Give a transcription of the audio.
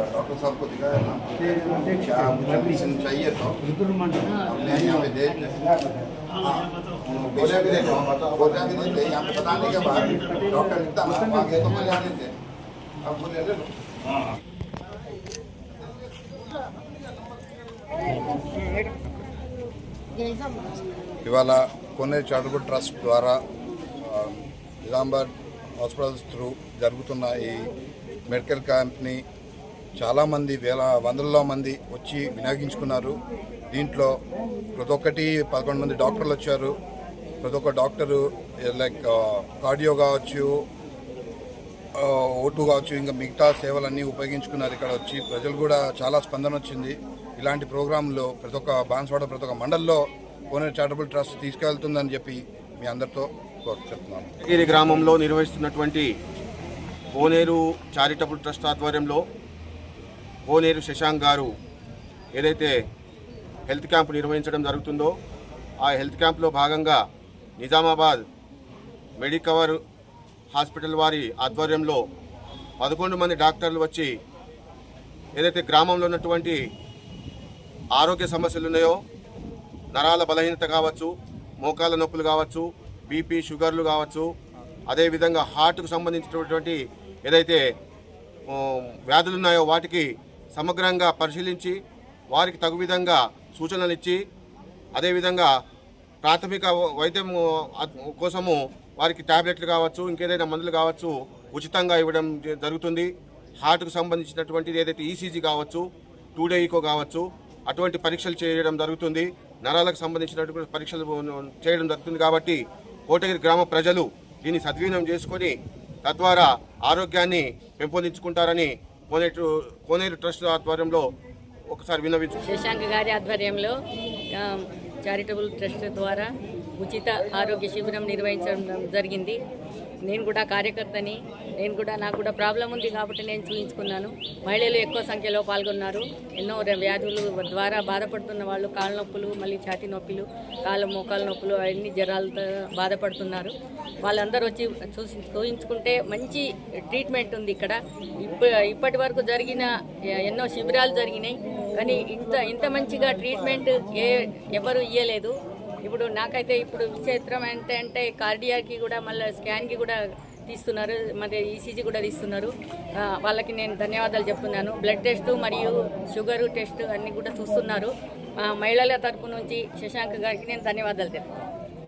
Doctor साहब को दिखाया ना, क्या मुझे मेडिसिन चाहिए तो हमने यहाँ पे दे बोलिया भी देते यहाँ पे बताने के बाद डॉक्टर लिखता ना आगे तो बोलिया देते अब बोलिया ले लो। ఇవాళ కోనేరు చారిటబుల్ ట్రస్ట్ ద్వారా నిజామాబాద్ హాస్పిటల్స్ త్రూ జరుగుతున్న ఈ మెడికల్ క్యాంప్ని చాలామంది వందలలో మంది వచ్చి వినియోగించుకున్నారు. దీంట్లో ప్రతి ఒక్కటి 11 మంది డాక్టర్లు వచ్చారు. ప్రతి ఒక్క డాక్టరు లైక్ కార్డియో కావచ్చు, ఓటు కావచ్చు, ఇంకా మిగతా సేవలన్నీ ఉపయోగించుకున్నారు. ఇక్కడ వచ్చి ప్రజలు కూడా చాలా స్పందన వచ్చింది. ఇలాంటి ప్రోగ్రాంలో ప్రతి ఒక్క బాన్స్వాడ ప్రతి ఒక్క మండల్లో కోనేరు చారిటబుల్ ట్రస్ట్ తీసుకెళ్తుందని చెప్పి మీ అందరితో చెప్తున్నాను. గిరి గ్రామంలో నిర్వహిస్తున్నటువంటి కోనేరు చారిటబుల్ ట్రస్ట్ ఆధ్వర్యంలో కోనేరు శశాంక్ గారు ఏదైతే హెల్త్ క్యాంప్ నిర్వహించడం జరుగుతుందో ఆ హెల్త్ క్యాంప్లో భాగంగా నిజామాబాద్ మెడికవర్ హాస్పిటల్ వారి ఆధ్వర్యంలో 11 మంది డాక్టర్లు వచ్చి ఏదైతే గ్రామంలో ఉన్నటువంటి ఆరోగ్య సమస్యలు ఉన్నాయో, నరాల బలహీనత కావచ్చు, మోకాళ్ళ నొప్పులు కావచ్చు, బీపీ షుగర్లు కావచ్చు, అదేవిధంగా హార్ట్కు సంబంధించినటువంటి ఏదైతే వ్యాధులు ఉన్నాయో వాటికి సమగ్రంగా పరిశీలించి వారికి తగు విధంగా సూచనలు ఇచ్చి అదేవిధంగా ప్రాథమిక వైద్యం కోసము వారికి ట్యాబ్లెట్లు కావచ్చు, ఇంకేదైనా మందులు కావచ్చు ఉచితంగా ఇవ్వడం జరుగుతుంది. హార్ట్కు సంబంధించినటువంటిది ఏదైతే ఈసీజీ కావచ్చు, 2 డే ఈకో కావచ్చు, అటువంటి పరీక్షలు చేయడం జరుగుతుంది. నరాలకు సంబంధించినటువంటి పరీక్షలు చేయడం జరుగుతుంది. కాబట్టి కోటగిరి గ్రామ ప్రజలు దీన్ని సద్వినియోగం చేసుకొని తద్వారా ఆరోగ్యాన్ని పెంపొందించుకుంటారని కోనేరు ట్రస్ట్ ఆధ్వర్యంలో ఒకసారి విన్నవించు. శశాంక్ గారి ఆధ్వర్యంలో చారిటబుల్ ట్రస్ట్ ద్వారా ఉచిత ఆరోగ్య శిబిరం నిర్వహించడం జరిగింది. నేను కూడా కార్యకర్తని, నాకు కూడా ప్రాబ్లం ఉంది కాబట్టి నేను చూపించుకున్నాను. మహిళలు ఎక్కువ సంఖ్యలో పాల్గొన్నారు. ఎన్నో వ్యాధులు ద్వారా బాధపడుతున్న వాళ్ళు, కాళ్ళ నొప్పులు, మళ్ళీ ఛాతీ నొప్పులు, మోకాళ్ళ నొప్పులు, అన్ని జ్వరాలతో బాధపడుతున్నారు. వాళ్ళందరూ వచ్చి చూపించుకుంటే మంచి ట్రీట్మెంట్ ఉంది ఇక్కడ. ఇప్పటి వరకు జరిగిన ఎన్నో శిబిరాలు జరిగినాయి, కానీ ఇంత మంచిగా ట్రీట్మెంట్ ఎవరు ఇవ్వలేదు. ఇప్పుడు నాకైతే ఇప్పుడు విచిత్రం అంటే కార్డియాకి కూడా మళ్ళీ స్కాన్కి కూడా తీస్తున్నారు, మరి ఈసీజీ కూడా తీస్తున్నారు. వాళ్ళకి నేను ధన్యవాదాలు చెప్తున్నాను. బ్లడ్ టెస్ట్ మరియు షుగరు టెస్ట్ అన్నీ కూడా చూస్తున్నారు. మహిళల తరపు నుంచి శశాంక్ గారికి నేను ధన్యవాదాలు చెప్తున్నాను.